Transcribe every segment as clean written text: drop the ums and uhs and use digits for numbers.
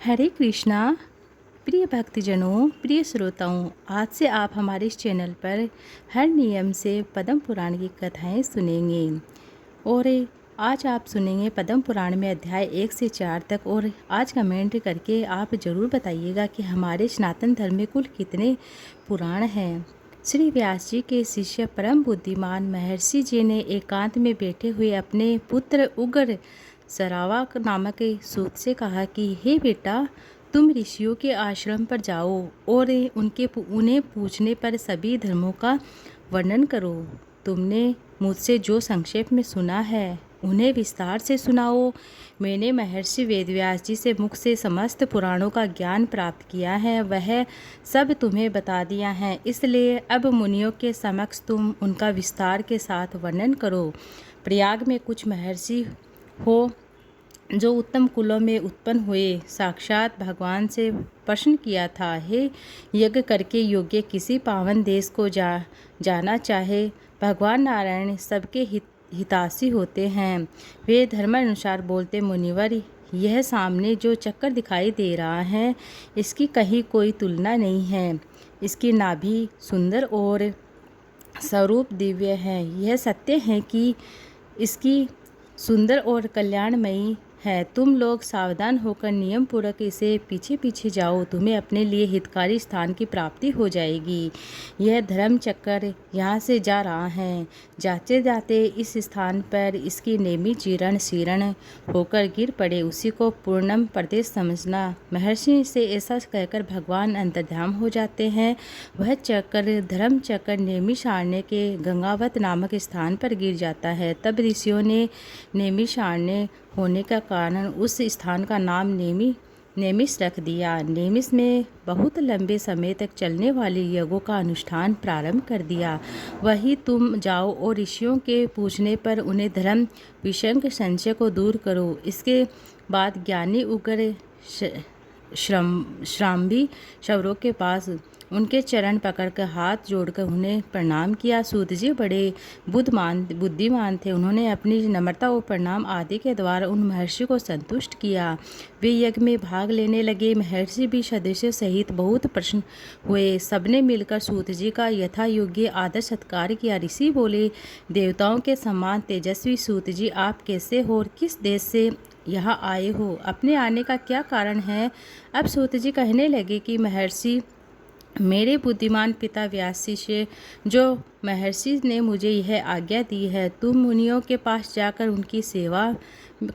हरे कृष्णा। प्रिय भक्तजनों, प्रिय श्रोताओं, आज से आप हमारे इस चैनल पर हर नियम से पद्म पुराण की कथाएं सुनेंगे। और आज आप सुनेंगे पद्म पुराण में अध्याय 1 से 4 तक। और आज कमेंट करके आप ज़रूर बताइएगा कि हमारे सनातन धर्म में कुल कितने पुराण हैं। श्री व्यास जी के शिष्य परम बुद्धिमान महर्षि जी ने एकांत में बैठे हुए अपने पुत्र उग्र सरावा नामक सूत से कहा कि हे बेटा, तुम ऋषियों के आश्रम पर जाओ और उन्हें पूछने पर सभी धर्मों का वर्णन करो। तुमने मुझसे जो संक्षेप में सुना है उन्हें विस्तार से सुनाओ। मैंने महर्षि वेदव्यास जी से मुख से समस्त पुराणों का ज्ञान प्राप्त किया है, वह सब तुम्हें बता दिया है। इसलिए अब मुनियों के समक्ष तुम उनका विस्तार के साथ वर्णन करो। प्रयाग में कुछ महर्षि हो जो उत्तम कुलों में उत्पन्न हुए, साक्षात भगवान से प्रश्न किया था, हे यज्ञ करके योग्य किसी पावन देश को जाना चाहे, भगवान नारायण सबके हितासी होते हैं। वे धर्मानुसार बोलते, मुनिवर, यह सामने जो चक्कर दिखाई दे रहा है इसकी कहीं कोई तुलना नहीं है। इसकी नाभि सुंदर और स्वरूप दिव्य है। यह सत्य है कि इसकी सुंदर और कल्याणमयी है। तुम लोग सावधान होकर नियम पूर्वक इसे पीछे पीछे जाओ, तुम्हें अपने लिए हितकारी स्थान की प्राप्ति हो जाएगी। यह धर्म चक्कर यहाँ से जा रहा है। जाते जाते इस स्थान पर इसकी नेमी चीरण शीरण होकर गिर पड़े, उसी को पूर्णम प्रदेश समझना। महर्षि से ऐसा कहकर भगवान अंतर्धाम हो जाते हैं। वह चक्कर धर्म चक्कर नेमी सारण्य के गंगावत नामक स्थान पर गिर जाता है। तब ऋषियों ने नेमी सारण्य होने का कारण उस स्थान का नाम नेमिस रख दिया। नेमिस में बहुत लंबे समय तक चलने वाले यज्ञों का अनुष्ठान प्रारंभ कर दिया। वही तुम जाओ और ऋषियों के पूछने पर उन्हें धर्म विषंक संशय को दूर करो। इसके बाद ज्ञानी उग्र श्राम्भी शवरों के पास उनके चरण पकड़कर हाथ जोड़कर उन्हें प्रणाम किया। सूत जी बड़े बुद्धिमान थे। उन्होंने अपनी नम्रता और प्रणाम आदि के द्वारा उन महर्षि को संतुष्ट किया। वे यज्ञ में भाग लेने लगे। महर्षि भी सदस्यों सहित बहुत प्रसन्न हुए। सबने मिलकर सूत जी का यथा योग्य आदर सत्कार किया। ऋषि बोले, देवताओं के समान तेजस्वी सूत जी, आप कैसे हो और किस देश से यहाँ आए हो? अपने आने का क्या कारण है? अब सूत जी कहने लगे कि महर्षि, मेरे बुद्धिमान पिता व्यास शिष्य जो महर्षि ने मुझे यह आज्ञा दी है, तुम मुनियों के पास जाकर उनकी सेवा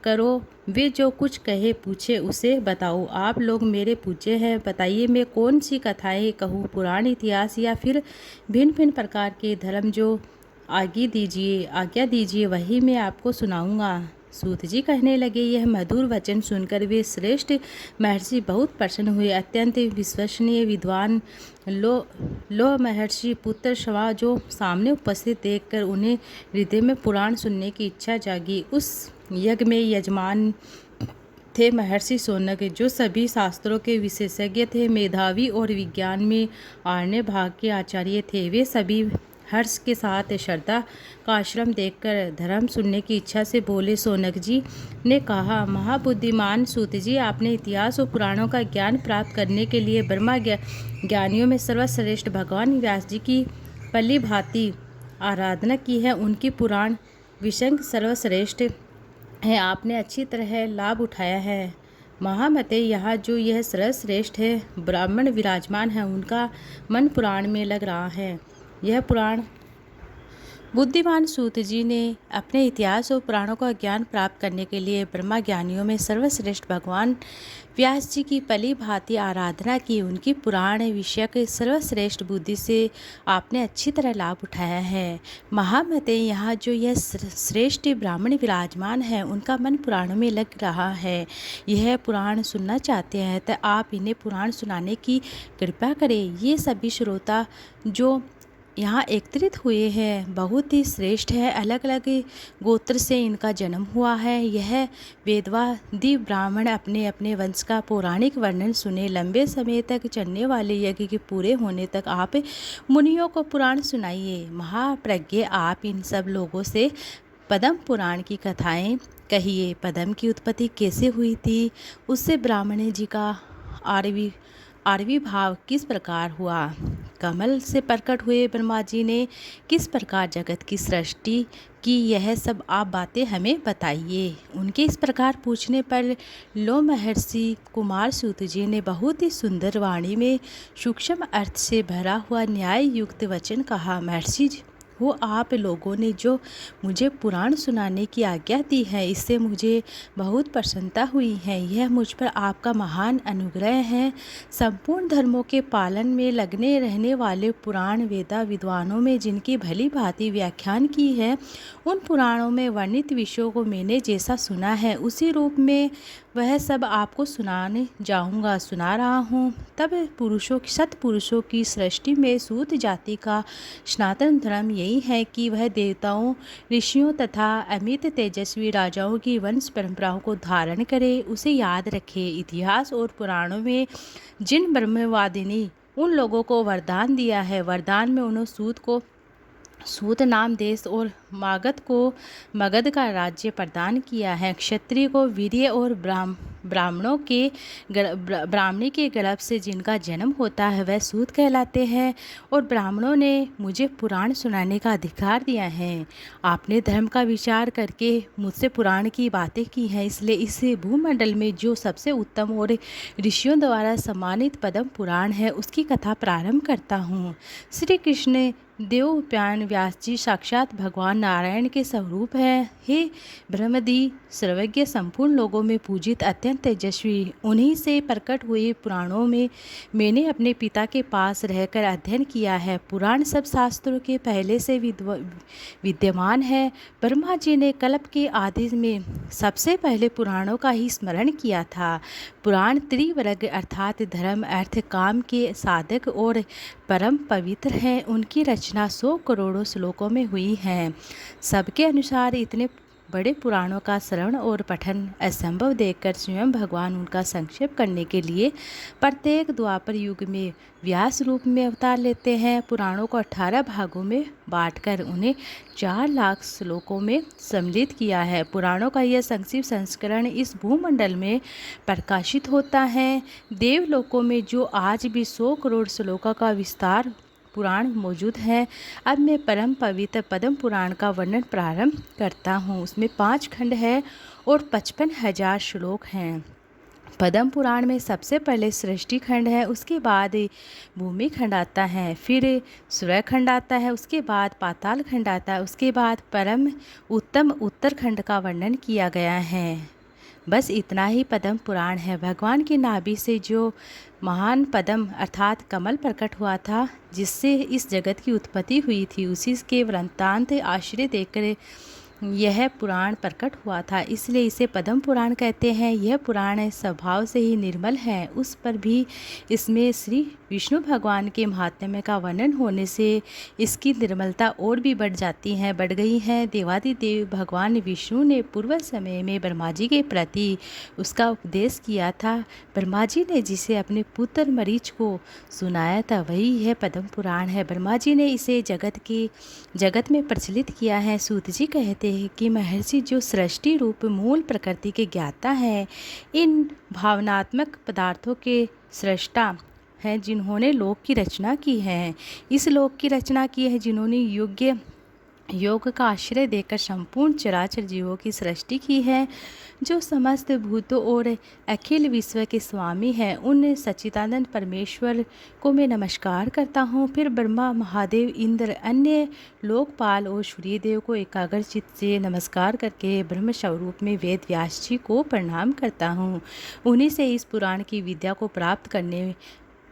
करो। वे जो कुछ कहे पूछे उसे बताओ। आप लोग मेरे पूज्य हैं, बताइए मैं कौन सी कथाएं कहूँ, पुराण इतिहास या फिर भिन्न भिन्न प्रकार के धर्म? जो आज्ञा दीजिए वही मैं आपको सुनाऊंगा। सूत जी कहने लगे, यह मधुर वचन सुनकर वे श्रेष्ठ महर्षि बहुत प्रसन्न हुए। अत्यंत विश्वसनीय विद्वान लो महर्षि पुत्र शवा जो सामने उपस्थित देखकर उन्हें हृदय में पुराण सुनने की इच्छा जागी। उस यज्ञ में यजमान थे महर्षि शौनक, जो सभी शास्त्रों के विशेषज्ञ थे, मेधावी और विज्ञान में आर्य भाग के आचार्य थे। वे सभी हर्ष के साथ श्रद्धा का आश्रम देखकर धर्म सुनने की इच्छा से बोले। शौनक जी ने कहा, महाबुद्धिमान सूत जी, आपने इतिहास और पुराणों का ज्ञान प्राप्त करने के लिए ब्रह्मा ज्ञानियों में सर्वश्रेष्ठ भगवान व्यास जी की पली भांति आराधना की है। उनकी पुराण विषंग सर्वश्रेष्ठ है। आपने अच्छी तरह लाभ उठाया है। महामते, यहाँ जो यह सर्वश्रेष्ठ है ब्राह्मण विराजमान है, उनका मन पुराण में लग रहा है। यह पुराण बुद्धिमान सूत जी ने अपने इतिहास और पुराणों का ज्ञान प्राप्त करने के लिए ब्रह्मा ज्ञानियों में सर्वश्रेष्ठ भगवान व्यास जी की पली भांति आराधना की। उनकी पुराण विषयक सर्वश्रेष्ठ बुद्धि से आपने अच्छी तरह लाभ उठाया है। महामते, यहाँ जो यह श्रेष्ठ ब्राह्मण विराजमान है, उनका मन पुराणों में लग रहा है। यह पुराण सुनना चाहते हैं तो आप इन्हें पुराण सुनाने की कृपा करें। ये सभी श्रोता जो यहाँ एकत्रित हुए हैं बहुत ही श्रेष्ठ है। अलग अलग गोत्र से इनका जन्म हुआ है। यह वेदवादी ब्राह्मण अपने अपने वंश का पौराणिक वर्णन सुने। लंबे समय तक चलने वाले यज्ञ के पूरे होने तक आप मुनियों को पुराण सुनाइए। महाप्रज्ञ, आप इन सब लोगों से पद्म पुराण की कथाएं कहिए, पद्म की उत्पत्ति कैसे हुई थी? उससे ब्राह्मणी जी का आरवी आविर्भाव किस प्रकार हुआ? कमल से प्रकट हुए ब्रह्मा जी ने किस प्रकार जगत की सृष्टि की? यह सब आप बातें हमें बताइए। उनके इस प्रकार पूछने पर लो महर्षि कुमार सूत जी ने बहुत ही सुंदर वाणी में सूक्ष्म अर्थ से भरा हुआ न्याय युक्त वचन कहा। महर्षि वो आप लोगों ने जो मुझे पुराण सुनाने की आज्ञा दी है, इससे मुझे बहुत प्रसन्नता हुई है। यह मुझ पर आपका महान अनुग्रह है। संपूर्ण धर्मों के पालन में लगने रहने वाले पुराण वेदा विद्वानों में जिनकी भली भांति व्याख्यान की है, उन पुराणों में वर्णित विषयों को मैंने जैसा सुना है उसी रूप में वह सब आपको सुना रहा हूँ। तब सत्पुरुषों की सृष्टि में सूत जाति का सनातन धर्म यही है कि वह देवताओं, ऋषियों तथा अमित तेजस्वी राजाओं की वंश परंपराओं को धारण करे, उसे याद रखे। इतिहास और पुराणों में जिन ब्रह्मवादिनी उन लोगों को वरदान दिया है, वरदान में उन्होंने सूत नाम देश और मागध को मगध का राज्य प्रदान किया है। क्षत्रिय को वीर्य और ब्राह्मणी के गर्भ से जिनका जन्म होता है वह सूत कहलाते हैं। और ब्राह्मणों ने मुझे पुराण सुनाने का अधिकार दिया है। आपने धर्म का विचार करके मुझसे पुराण की बातें की हैं, इसलिए इस भूमंडल में जो सबसे उत्तम और ऋषियों द्वारा सम्मानित पद्म पुराण है उसकी कथा प्रारंभ करता हूँ। श्री कृष्ण देवप्राण व्यास जी साक्षात भगवान नारायण के स्वरूप है। हे ब्रह्मदि सर्वज्ञ, संपूर्ण लोगों में पूजित, अत्यंत तेजस्वी, उन्हीं से प्रकट हुए पुराणों में मैंने अपने पिता के पास रहकर अध्ययन किया है। पुराण सब शास्त्रों के पहले से विद्यमान है। ब्रह्मा जी ने कल्प के आदि में सबसे पहले पुराणों का ही स्मरण किया था। पुराण त्रिवर्ग अर्थात धर्म, अर्थ, काम के साधक और परम पवित्र हैं। उनकी रचना 100 करोड़ों श्लोकों में हुई है। सबके अनुसार इतने बड़े पुराणों का श्रवण और पठन असंभव देखकर स्वयं भगवान उनका संक्षेप करने के लिए प्रत्येक द्वापर युग में व्यास रूप में अवतार लेते हैं। पुराणों को 18 भागों में बांटकर उन्हें 4 लाख श्लोकों में सम्मिलित किया है। पुराणों का यह संक्षिप्त संस्करण इस भूमंडल में प्रकाशित होता है। देवलोकों में जो आज भी 100 करोड़ श्लोकों का विस्तार पुराण मौजूद है। अब मैं परम पवित्र पद्म पुराण का वर्णन प्रारंभ करता हूँ। उसमें 5 खंड है और 55,000 श्लोक हैं। पद्म पुराण में सबसे पहले सृष्टि खंड है, उसके बाद भूमि खंड आता है, फिर सूर्य खंड आता है, उसके बाद पाताल खंड आता है, उसके बाद परम उत्तम उत्तरखंड का वर्णन किया गया है। बस इतना ही पद्म पुराण है। भगवान की नाभि से जो महान पद्म अर्थात कमल प्रकट हुआ था, जिससे इस जगत की उत्पत्ति हुई थी, उसी के वृत्तांत आश्रय देकर यह पुराण प्रकट हुआ था, इसलिए इसे पद्म पुराण कहते हैं। यह पुराण स्वभाव से ही निर्मल है, उस पर भी इसमें श्री विष्णु भगवान के महात्म्य का वर्णन होने से इसकी निर्मलता और भी बढ़ गई है। देवादिदेव भगवान विष्णु ने पूर्व समय में ब्रह्मा जी के प्रति उसका उपदेश किया था। ब्रह्मा जी ने जिसे अपने पुत्र मरीच को सुनाया था वही यह पद्म पुराण है। ब्रह्मा जी ने इसे जगत में प्रचलित किया है। सूत जी कहते हैं कि महर्षि जो सृष्टि रूप मूल प्रकृति के ज्ञाता है, इन भावनात्मक पदार्थों के सृष्टा हैं जिन्होंने लोक की रचना की है। इस लोक की रचना की है जिन्होंने योग का आश्रय देकर संपूर्ण चराचर जीवों की सृष्टि की है, जो समस्त भूतों और अखिल विश्व के स्वामी हैं। उन सच्चिदानंद परमेश्वर को मैं नमस्कार करता हूँ। फिर ब्रह्मा, महादेव, इंद्र, अन्य लोकपाल और सूर्यदेव को एकाग्र चित्त से नमस्कार करके ब्रह्म स्वरूप में वेद व्यास जी को प्रणाम करता हूँ। उन्हीं से इस पुराण की विद्या को प्राप्त करने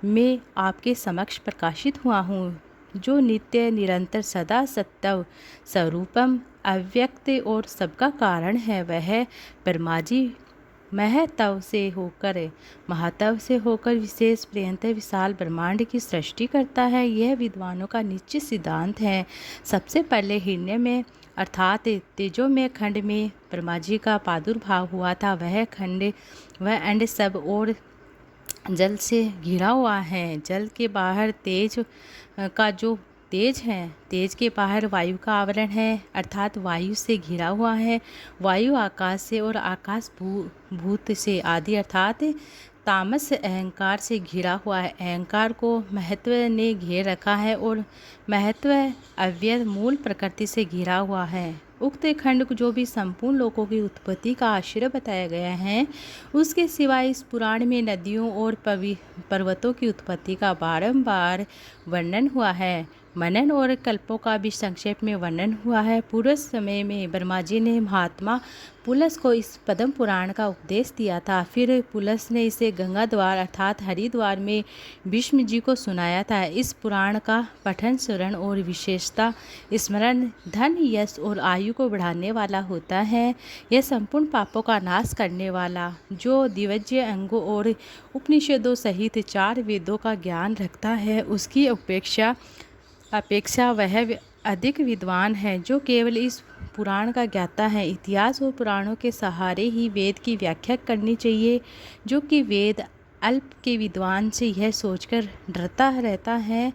में आपके समक्ष प्रकाशित हुआ हूँ, जो नित्य निरंतर सदा सत्व स्वरूपम अव्यक्त और सबका कारण है। वह ब्रह्मा जी महातव से होकर विशेष पर्यंत विशाल ब्रह्मांड की सृष्टि करता है। यह विद्वानों का निश्चित सिद्धांत है। सबसे पहले हिरण्य में अर्थात तेजोमय खंड में ब्रह्मा जी का प्रादुर्भाव हुआ था। वह अंड सब और जल से घिरा हुआ है। जल के बाहर तेज का जो तेज हैं। तेज के बाहर वायु का आवरण है, अर्थात वायु से घिरा हुआ है। वायु आकाश से और आकाश भूत से आदि अर्थात तामस अहंकार से घिरा हुआ है। अहंकार को महत्व ने घेर रखा है और महत्व अव्यय मूल प्रकृति से घिरा हुआ है। उक्त खंड को जो भी संपूर्ण लोकों की उत्पत्ति का आश्रय बताया गया है, उसके सिवाय इस पुराण में नदियों और पर्वतों की उत्पत्ति का बारंबार वर्णन हुआ है। मनन और कल्पों का भी संक्षेप में वर्णन हुआ है। पूर्व समय में ब्रह्मा जी ने महात्मा पुलस को इस पद्म पुराण का उपदेश दिया था। फिर पुलस ने इसे गंगा द्वार अर्थात हरिद्वार में भीष्म जी को सुनाया था। इस पुराण का पठन श्रवण और विशेषता स्मरण धन यश और आयु को बढ़ाने वाला होता है। यह संपूर्ण पापों का नाश करने वाला, जो दिव्य अंगों और उपनिषदों सहित 4 वेदों का ज्ञान रखता है, उसकी अपेक्षा वह अधिक विद्वान है जो केवल इस पुराण का ज्ञाता है। इतिहास और पुराणों के सहारे ही वेद की व्याख्या करनी चाहिए, जो कि वेद अल्प के विद्वान से यह सोचकर डरता रहता है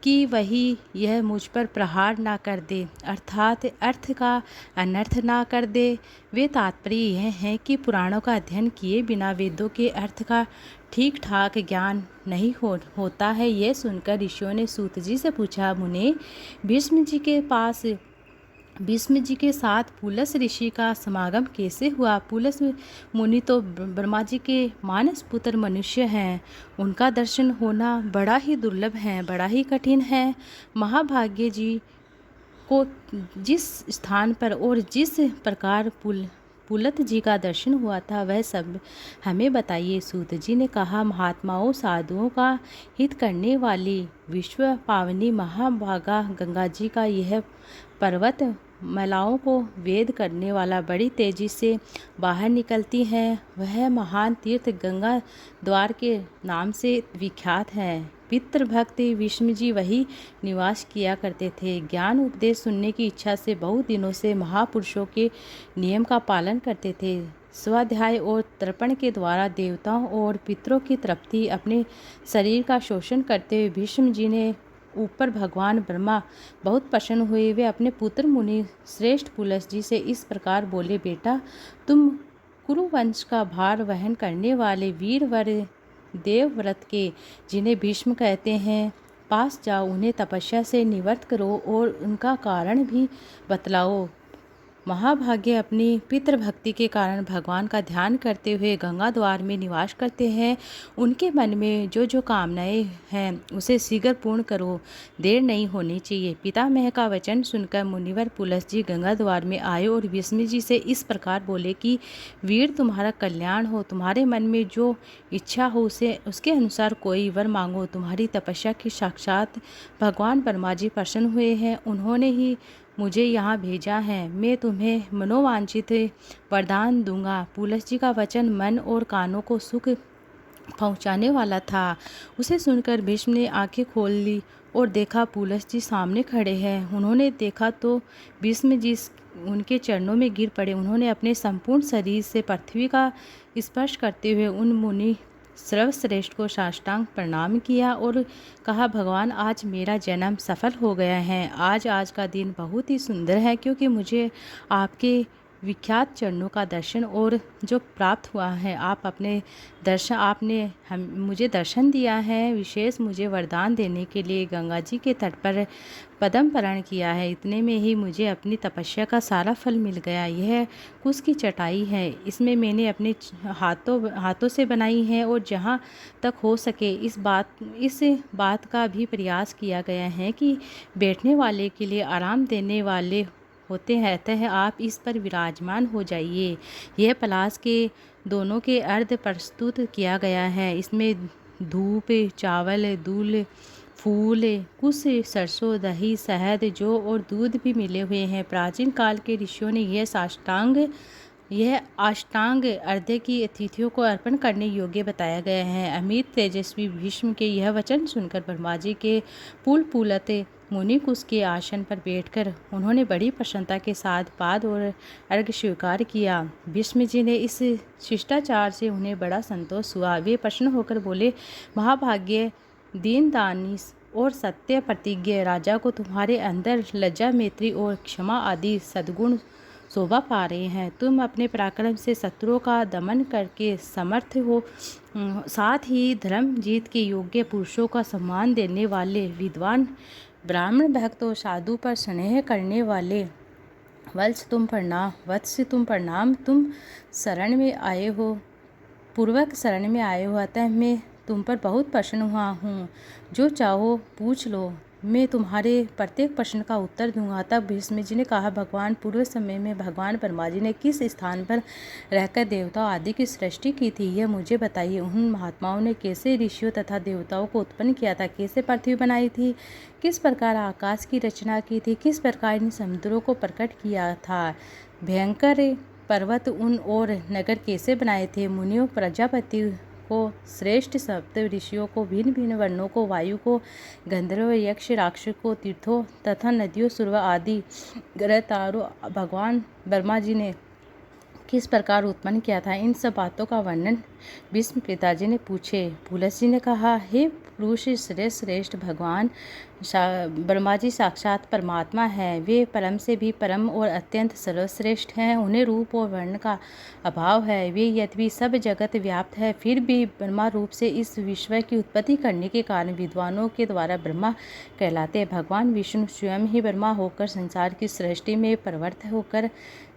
कि वही यह मुझ पर प्रहार ना कर दे, अर्थात अर्थ का अनर्थ ना कर दे। वे तात्पर्य यह है कि पुराणों का अध्ययन किए बिना वेदों के अर्थ का ठीक ठाक ज्ञान नहीं होता है। यह सुनकर ऋषियों ने सूत जी से पूछा, मुने, भीष्म जी के साथ पुलस ऋषि का समागम कैसे हुआ? पुलस मुनि तो ब्रह्मा जी के मानस पुत्र मनुष्य हैं। उनका दर्शन होना बड़ा ही दुर्लभ है, बड़ा ही कठिन है। महाभाग्य जी को जिस स्थान पर और जिस प्रकार पुलत जी का दर्शन हुआ था, वह सब हमें बताइए। सूत जी ने कहा, महात्माओं साधुओं का हित करने वाली विश्व पावनी महाभागा गंगा जी का यह पर्वत मलाओं को वेद करने वाला बड़ी तेजी से बाहर निकलती है। वह महान तीर्थ गंगा द्वार के नाम से विख्यात है। पितृभक्ति विष्णु जी वही निवास किया करते थे। ज्ञान उपदेश सुनने की इच्छा से बहुत दिनों से महापुरुषों के नियम का पालन करते थे। स्वाध्याय और तर्पण के द्वारा देवताओं और पितरों की तृप्ति, अपने शरीर का शोषण करते हुए भीष्म जी ने ऊपर भगवान ब्रह्मा बहुत प्रसन्न हुए। वे अपने पुत्र मुनि श्रेष्ठ पुलस जी से इस प्रकार बोले, बेटा, तुम कुरुवंश का भार वहन करने वाले वीरवर देवव्रत के, जिन्हें भीष्म कहते हैं, पास जाओ, उन्हें तपस्या से निवृत्त करो और उनका कारण भी बतलाओ। महाभाग्य अपनी पितृभक्ति के कारण भगवान का ध्यान करते हुए गंगा द्वार में निवास करते हैं। उनके मन में जो जो कामनाएं हैं उसे शीघ्र पूर्ण करो, देर नहीं होनी चाहिए। पितामह का वचन सुनकर मुनिवर पुलस जी गंगा द्वार में आए और विष्णु जी से इस प्रकार बोले कि वीर, तुम्हारा कल्याण हो, तुम्हारे मन में जो इच्छा हो उसे उसके अनुसार कोई वर मांगो। तुम्हारी तपस्या के साक्षात भगवान ब्रह्मा जी प्रसन्न हुए हैं, उन्होंने ही मुझे यहाँ भेजा है। मैं तुम्हें मनोवांछित वरदान दूंगा। पुलस जी का वचन मन और कानों को सुख पहुँचाने वाला था। उसे सुनकर भीष्म ने आंखें खोल ली और देखा पुलस जी सामने खड़े हैं। उन्होंने देखा तो भीष्म जी उनके चरणों में गिर पड़े। उन्होंने अपने संपूर्ण शरीर से पृथ्वी का स्पर्श करते हुए उन मुनि सर्वश्रेष्ठ को साष्टांग प्रणाम किया और कहा, भगवान, आज मेरा जन्म सफल हो गया है। आज का दिन बहुत ही सुंदर है, क्योंकि मुझे आपके विख्यात चरणों का दर्शन और जो प्राप्त हुआ है। आपने मुझे दर्शन दिया है। विशेष मुझे वरदान देने के लिए गंगा जी के तट पर पद्म परण किया है। इतने में ही मुझे अपनी तपस्या का सारा फल मिल गया। यह कुश की चटाई है, इसमें मैंने अपने हाथों से बनाई है और जहाँ तक हो सके इस बात का भी प्रयास किया गया है कि बैठने वाले के लिए आराम देने वाले होते हैं, अतः आप इस पर विराजमान हो जाइए। यह पलाश के दोनों के अर्ध प्रस्तुत किया गया है। इसमें धूप, चावल, दूल, फूल, कुश, सरसों, दही, शहद, जौ और दूध भी मिले हुए हैं। प्राचीन काल के ऋषियों ने यह अष्टांग अर्घ्य की अतिथियों को अर्पण करने योग्य बताया गया है। अमित तेजस्वी भीष्म के यह वचन सुनकर ब्रह्मा जी के पुलत मुनि कुश के आसन पर बैठकर उन्होंने बड़ी प्रसन्नता के साथ पाद और अर्घ्य स्वीकार किया। भीष्म जी ने इस शिष्टाचार से उन्हें बड़ा संतोष हुआ। वे प्रसन्न होकर बोले, महाभाग्य दीनदानी और सत्य प्रतिज्ञ राजा को तुम्हारे अंदर लज्जा, मैत्री और क्षमा आदि सद्गुण शोभा पा रहे हैं। तुम अपने पराक्रम से शत्रुओं का दमन करके समर्थ हो, साथ ही धर्म जीत के योग्य पुरुषों का सम्मान देने वाले विद्वान ब्राह्मण भक्त और साधु पर स्नेह करने वाले वत्स तुम प्रणाम। तुम शरण में आए हो, पूर्वक शरण में आए हो, अतः मैं तुम पर बहुत प्रसन्न हुआ हूँ। जो चाहो पूछ लो, मैं तुम्हारे प्रत्येक प्रश्न का उत्तर दूंगा। तब भीष्म जी ने कहा, भगवान, पूर्व समय में भगवान ब्रह्मा जी ने किस स्थान पर रहकर देवताओं आदि की सृष्टि की थी, यह मुझे बताइए। उन महात्माओं ने कैसे ऋषियों तथा देवताओं को उत्पन्न किया था, कैसे पृथ्वी बनाई थी, किस प्रकार आकाश की रचना की थी, किस प्रकार इन समुद्रों को प्रकट किया था, भयंकर पर्वत उन और नगर कैसे बनाए थे, मुनियों प्रजापति को, श्रेष्ठ सप्त ऋषियों को, भिन्न भिन्न वर्णों को, वायु को, गंधर्व यक्ष राक्षस को, तीर्थों तथा नदियों, सूर्य आदि ग्रह तारों भगवान ब्रह्मा जी ने किस प्रकार उत्पन्न किया था, इन सब बातों का वर्णन भीष्म पिताजी ने पूछे। पुलस्त जी ने कहा, हे पुरुष श्रेष्ठ भगवान ब्रह्मा जी साक्षात परमात्मा है। वे परम से भी परम और अत्यंत सर्वश्रेष्ठ हैं। उन्हें रूप और वर्ण का अभाव है। वे यद्यपि सब जगत व्याप्त है, फिर भी ब्रह्मा रूप से इस विश्व की उत्पत्ति करने के कारण विद्वानों के द्वारा ब्रह्मा कहलाते। भगवान विष्णु स्वयं ही ब्रह्मा होकर संसार की सृष्टि में प्रवृत्त होकर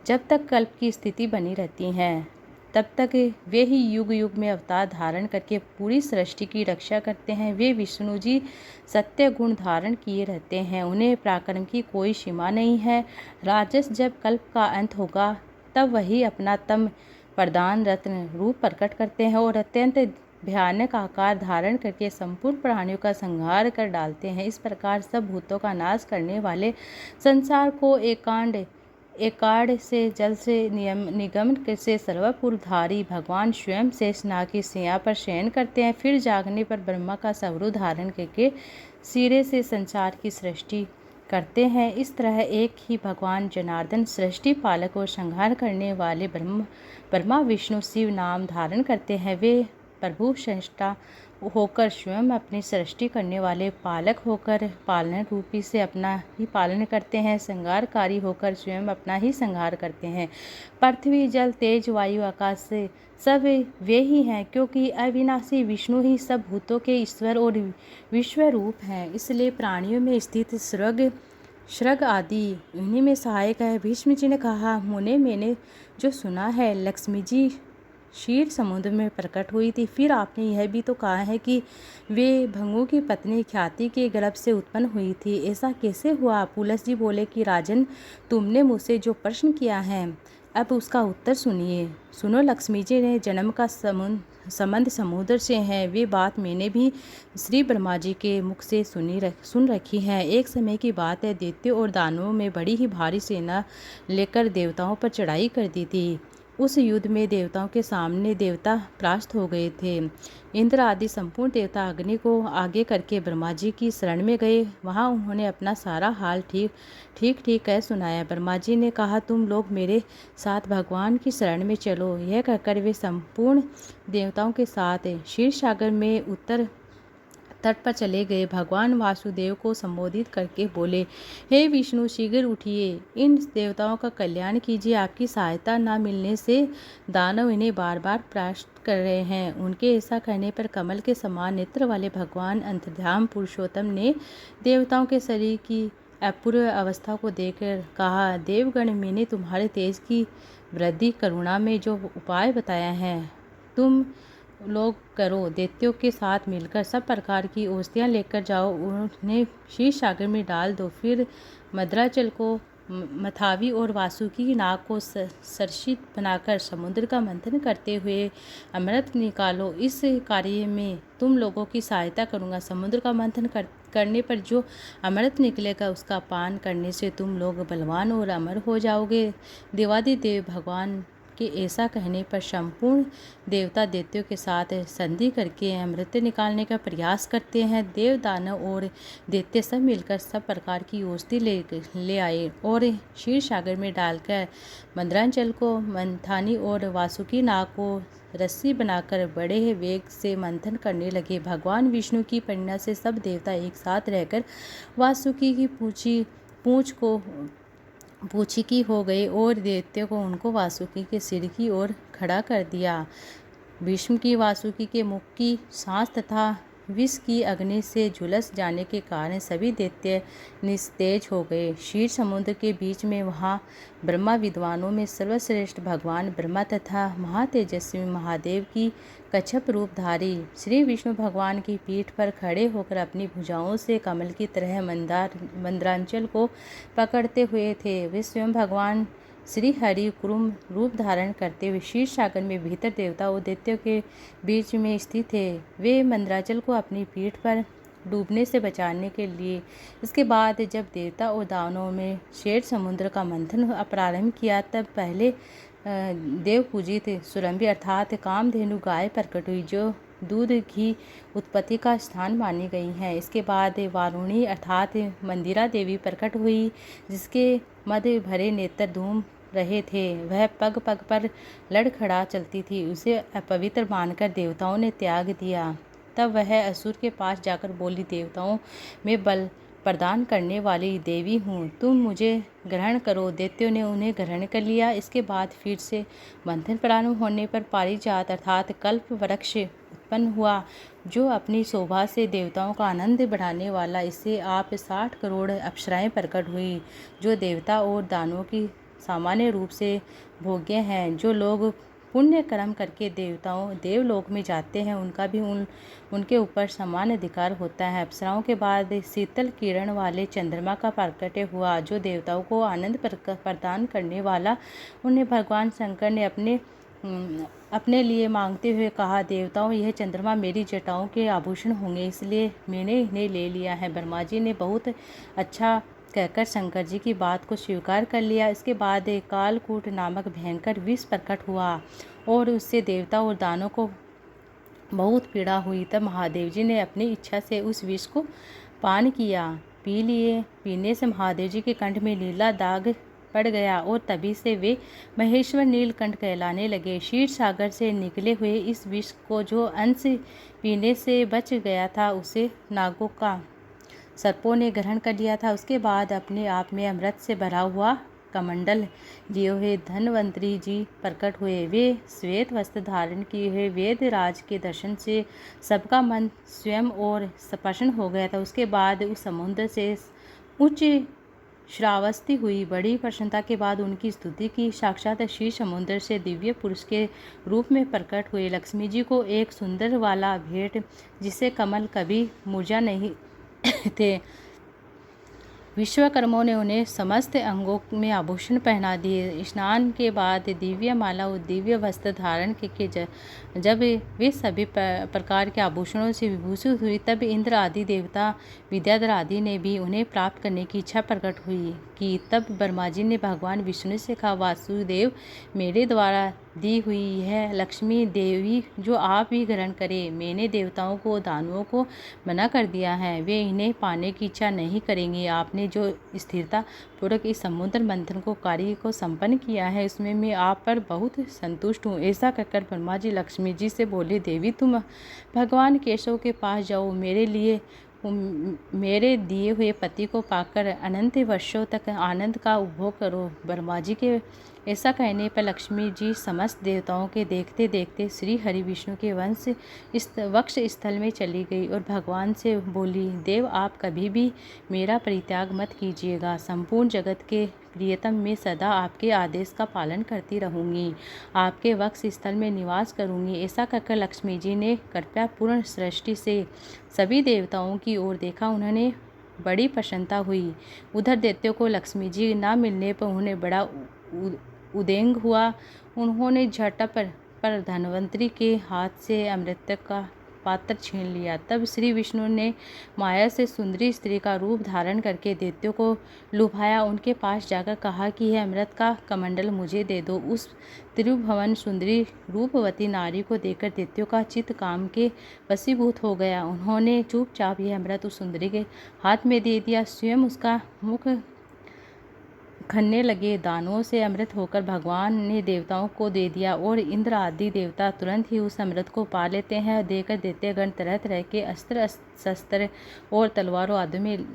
जब तक कल्प की स्थिति बनी रहती है, तब तक वे ही युग युग में अवतार धारण करके पूरी सृष्टि की रक्षा करते हैं। वे विष्णु जी सत्य गुण धारण किए रहते हैं, उन्हें पराक्रम की कोई सीमा नहीं है। राजस, जब कल्प का अंत होगा तब वही अपना तम प्रधान रत्न रूप प्रकट करते हैं और अत्यंत भयानक आकार धारण करके संपूर्ण प्राणियों का संहार कर डालते हैं। इस प्रकार सब भूतों का नाश करने वाले संसार को एकाड़ से जल से निगम से सर्वपुरधारी भगवान स्वयं शेषनाग की सैया पर शयन करते हैं। फिर जागने पर ब्रह्मा का स्वरूप धारण करके सिरे से संसार की सृष्टि करते हैं। इस तरह एक ही भगवान जनार्दन सृष्टि पालक और संहार करने वाले ब्रह्मा विष्णु शिव नाम धारण करते हैं। वे प्रभु संष्टा होकर स्वयं अपनी सृष्टि करने वाले, पालक होकर पालन रूपी से अपना ही पालन करते हैं, संहारकारी होकर स्वयं अपना ही संहार करते हैं। पृथ्वी जल तेज वायु आकाश से सब वे ही हैं, क्योंकि अविनाशी विष्णु ही सब भूतों के ईश्वर और विश्व रूप हैं। इसलिए प्राणियों में स्थित श्रग आदि इन्हीं में सहायक है। भीष्म जी ने कहा, मुने, मैंने जो सुना है, लक्ष्मी जी क्षीर समुद्र में प्रकट हुई थी। फिर आपने यह भी तो कहा है कि वे भंगु की पत्नी ख्याति के गर्भ से उत्पन्न हुई थी। ऐसा कैसे हुआ? पुलस्त जी बोले कि राजन, तुमने मुझसे जो प्रश्न किया है, अब उसका उत्तर सुनिए। सुनो, लक्ष्मी जी ने जन्म का संबंध समुद्र से है। वे बात मैंने भी श्री ब्रह्मा जी के मुख से सुन रखी है। एक समय की बात है, दैत्यों और दानवों में बड़ी ही भारी सेना लेकर देवताओं पर चढ़ाई कर दी थी। उस युद्ध में देवताओं के सामने देवता परास्त हो गए थे। इंद्र आदि संपूर्ण देवता अग्नि को आगे करके ब्रह्मा जी की शरण में गए। वहां उन्होंने अपना सारा हाल ठीक कह सुनाया। ब्रह्मा जी ने कहा, तुम लोग मेरे साथ भगवान की शरण में चलो। यह कहकर वे संपूर्ण देवताओं के साथ क्षीर सागर में उत्तर तट पर चले गए। भगवान वासुदेव को संबोधित करके बोले, हे विष्णु, शीघ्र उठिए, इन देवताओं का कल्याण कीजिए। आपकी सहायता न मिलने से दानव इन्हें बार बार परास्त कर रहे हैं। उनके ऐसा कहने पर कमल के समान नेत्र वाले भगवान अंतर्धाम पुरुषोत्तम ने देवताओं के शरीर की अपूर्व अवस्था को देखकर कहा, देवगण, मैंने तुम्हारे तेज की वृद्धि करुणा में जो उपाय बताया है, तुम लोग करो। दैत्यों के साथ मिलकर सब प्रकार की औषधियाँ लेकर जाओ, उन्हें क्षीर सागर में डाल दो। फिर मद्राचल को, मथावी और वासुकी की नाग को सरसित बनाकर समुद्र का मंथन करते हुए अमृत निकालो। इस कार्य में तुम लोगों की सहायता करूँगा। समुद्र का मंथन करने पर जो अमृत निकलेगा, उसका पान करने से तुम लोग बलवान और अमर हो जाओगे। देवादिदेव भगवान के ऐसा कहने पर संपूर्ण देवता दैत्यों के साथ संधि करके अमृत निकालने का प्रयास करते हैं। देव, दानव और दैत्य सब मिलकर सब प्रकार की औषधि ले आए और क्षीर सागर में डालकर मंदरांचल को मंथानी और वासुकी नाग को रस्सी बनाकर बड़े वेग से मंथन करने लगे। भगवान विष्णु की प्रेरणा से सब देवता एक साथ रहकर वासुकी की पूछी की हो गए और दैत्यों को उनको वासुकी के सिर की ओर खड़ा कर दिया। भीष्म की वासुकी के मुख की सांस तथा विष की अग्नि से झुलस जाने के कारण सभी दैत्य निस्तेज हो गए। क्षीर समुद्र के बीच में वहाँ ब्रह्मा विद्वानों में सर्वश्रेष्ठ भगवान ब्रह्मा तथा महातेजस्वी महादेव की कच्छप रूपधारी श्री विष्णु भगवान की पीठ पर खड़े होकर अपनी भुजाओं से कमल की तरह मंदरांचल को पकड़ते हुए थे। वे स्वयं भगवान श्री हरि कुरुम रूप धारण करते हुए क्षीर सागर में भीतर देवता और दैत्यों के बीच में स्थित थे। वे मंदराचल को अपनी पीठ पर डूबने से बचाने के लिए इसके बाद जब देवता और दानवों में क्षीर समुद्र का मंथन प्रारंभ किया, तब पहले देव पूजित सुरंभी अर्थात कामधेनु गाय प्रकट हुई, जो दूध घी उत्पत्ति का स्थान मानी गई है। इसके बाद वारुणी अर्थात मंदिरा देवी प्रकट हुई, जिसके मध्य भरे नेत्र धूम रहे थे। वह पग पग पर लड़खड़ा चलती थी। उसे अपवित्र मानकर देवताओं ने त्याग दिया। तब वह असुर के पास जाकर बोली, देवताओं में बल प्रदान करने वाली देवी हूँ, तुम मुझे ग्रहण करो। दैत्यों ने उन्हें ग्रहण कर लिया। इसके बाद फिर से मंथन प्रारंभ होने पर पारिजात अर्थात कल्प वृक्ष उत्पन्न हुआ, जो अपनी शोभा से देवताओं का आनंद बढ़ाने वाला। इससे आप 60 करोड़ अप्सराएं प्रकट हुई, जो देवता और दानवों की सामान्य रूप से भोग्य हैं। जो लोग पुण्य कर्म करके देवलोक में जाते हैं, उनका भी उनके ऊपर समान अधिकार होता है। अप्सराओं के बाद शीतल किरण वाले चंद्रमा का प्रकट हुआ, जो देवताओं को आनंद प्रदान करने वाला। उन्हें भगवान शंकर ने अपने लिए मांगते हुए कहा, देवताओं, यह चंद्रमा मेरी जटाओं के आभूषण होंगे, इसलिए मैंने इन्हें ले लिया है। ब्रह्मा जी ने बहुत अच्छा कहकर शंकर जी की बात को स्वीकार कर लिया। इसके बाद कालकूट नामक भयंकर विष प्रकट हुआ और उससे देवता और दानवों को बहुत पीड़ा हुई। तब महादेव जी ने अपनी इच्छा से उस विष को पान किया। पीने से महादेव जी के कंठ में नीला दाग पड़ गया और तभी से वे महेश्वर नीलकंठ कहलाने लगे। क्षीर सागर से निकले हुए इस विष को जो अंश पीने से बच गया था, उसे नागों का सर्पों ने ग्रहण कर लिया था। उसके बाद अपने आप में अमृत से भरा हुआ कमंडल लिए हुए धन्वंतरी जी प्रकट हुए। वे श्वेत वस्त्र धारण किए हुए वेदराज के दर्शन से सबका मन स्वयं और प्रसन्न हो गया था। उसके बाद उस समुद्र से उच्च श्रावस्ती हुई। बड़ी प्रसन्नता के बाद उनकी स्तुति की। साक्षात क्षीर समुद्र से दिव्य पुरुष के रूप में प्रकट हुए लक्ष्मी जी को एक सुंदर वाला भेंट, जिसे कमल कभी मुरझा नहीं थे। विश्वकर्माओं ने उन्हें समस्त अंगों में आभूषण पहना दिए। स्नान के बाद दिव्य माला और दिव्य वस्त्र धारण के जब वे सभी प्रकार के आभूषणों से विभूषित हुई, तब इंद्र आदि देवता विद्याधर आदि ने भी उन्हें प्राप्त करने की इच्छा प्रकट हुई कि तब ब्रह्मा जी ने भगवान विष्णु से कहा, वासुदेव, मेरे द्वारा दी हुई यह लक्ष्मी देवी जो आप भी ग्रहण करें। मैंने देवताओं को दानवों को मना कर दिया है, वे इन्हें पाने की इच्छा नहीं करेंगे। आपने जो स्थिरता पूर्वक इस समुद्र मंथन कार्य को संपन्न किया है, उसमें मैं आप पर बहुत संतुष्ट हूँ। ऐसा कहकर ब्रह्मा जी लक्ष्मी जी से बोले, देवी, तुम भगवान केशव के पास जाओ। मेरे दिए हुए पति को पाकर अनंत वर्षों तक आनंद का उपभोग करो। ब्रह्मा जी के ऐसा कहने पर लक्ष्मी जी समस्त देवताओं के देखते देखते श्री हरि विष्णु के वक्ष स्थल में चली गई और भगवान से बोली, देव, आप कभी भी मेरा परित्याग मत कीजिएगा। संपूर्ण जगत के प्रियतम, मैं सदा आपके आदेश का पालन करती रहूँगी, आपके वक्ष स्थल में निवास करूँगी। ऐसा कहकर लक्ष्मी जी ने कृपया पूर्ण सृष्टि से सभी देवताओं की ओर देखा। उन्होंने बड़ी प्रसन्नता हुई। उधर दैत्यों को लक्ष्मी जी न मिलने पर उन्हें बड़ा उद्वेग हुआ। उन्होंने झटपट पर धन्वंतरी के हाथ से अमृत का पात्र छीन लिया। तब श्री विष्णु ने माया से सुंदरी स्त्री का रूप धारण करके दैत्यों को लुभाया। उनके पास जाकर कहा कि यह अमृत का कमंडल मुझे दे दो। उस त्रिभुवन सुंदरी रूपवती नारी को देखकर दैत्यों का चित्त काम के वशीभूत हो गया। उन्होंने चुपचाप यह अमृत उस सुंदरी के हाथ में दे दिया। स्वयं उसका मुख खनने लगे। दानवों से अमृत होकर भगवान ने देवताओं को दे दिया और इंद्र आदि देवता तुरंत ही उस अमृत को पा लेते हैं। देकर दैत्यगण तरह तरह के अस्त्र शस्त्र और तलवारों आदि में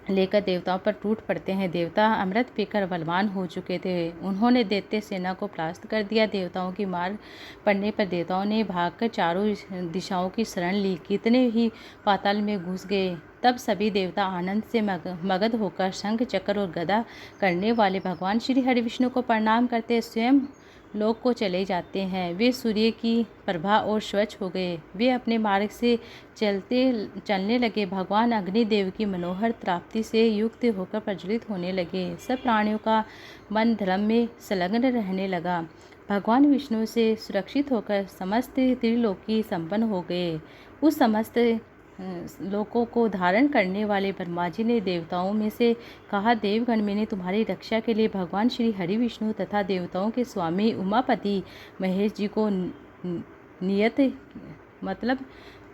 लेकर देवताओं पर टूट पड़ते हैं। देवता अमृत पीकर बलवान हो चुके थे। उन्होंने दैत्य सेना को परास्त कर दिया। देवताओं की मार पड़ने पर देवताओं ने भागकर चारों दिशाओं की शरण ली। कितने ही पाताल में घुस गए। तब सभी देवता आनंद से मगध होकर शंख चक्र और गदा करने वाले भगवान श्री हरिविष्णु को प्रणाम करते स्वयं लोक को चले जाते हैं। वे सूर्य की प्रभा और स्वच्छ हो गए। वे अपने मार्ग से चलने लगे। भगवान अग्निदेव की मनोहर प्राप्ति से युक्त होकर प्रज्वलित होने लगे। सब प्राणियों का मन धर्म में संलग्न रहने लगा। भगवान विष्णु से सुरक्षित होकर समस्त त्रिलोकी संपन्न हो गए। उस समस्त लोकों को धारण करने वाले ब्रह्मा जी ने देवताओं में से कहा, देवगण, मैंने तुम्हारी रक्षा के लिए भगवान श्री हरि विष्णु तथा देवताओं के स्वामी उमापति महेश जी को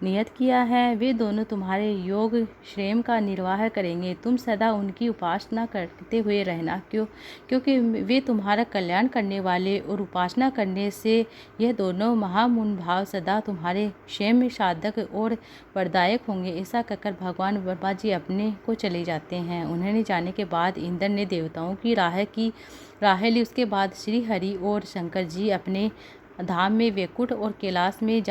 नियत किया है। वे दोनों तुम्हारे योग क्षेम का निर्वाह करेंगे। तुम सदा उनकी उपासना करते हुए रहना, क्योंकि वे तुम्हारा कल्याण करने वाले और उपासना करने से यह दोनों महामुन भाव सदा तुम्हारे क्षेम साधक और वरदायक होंगे। ऐसा कहकर भगवान ब्रह्मा जी अपने को चले जाते हैं। उन्होंने जाने के बाद इंद्र ने देवताओं की राह ली। उसके बाद श्री हरि और शंकर जी अपने धाम में वैकुंठ और कैलाश में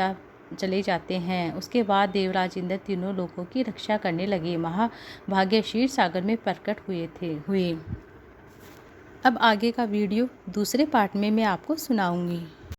चले जाते हैं। उसके बाद देवराज इंद्र तीनों लोगों की रक्षा करने लगे। महाभाग्य क्षीर सागर में प्रकट हुए। अब आगे का वीडियो दूसरे पार्ट में मैं आपको सुनाऊंगी।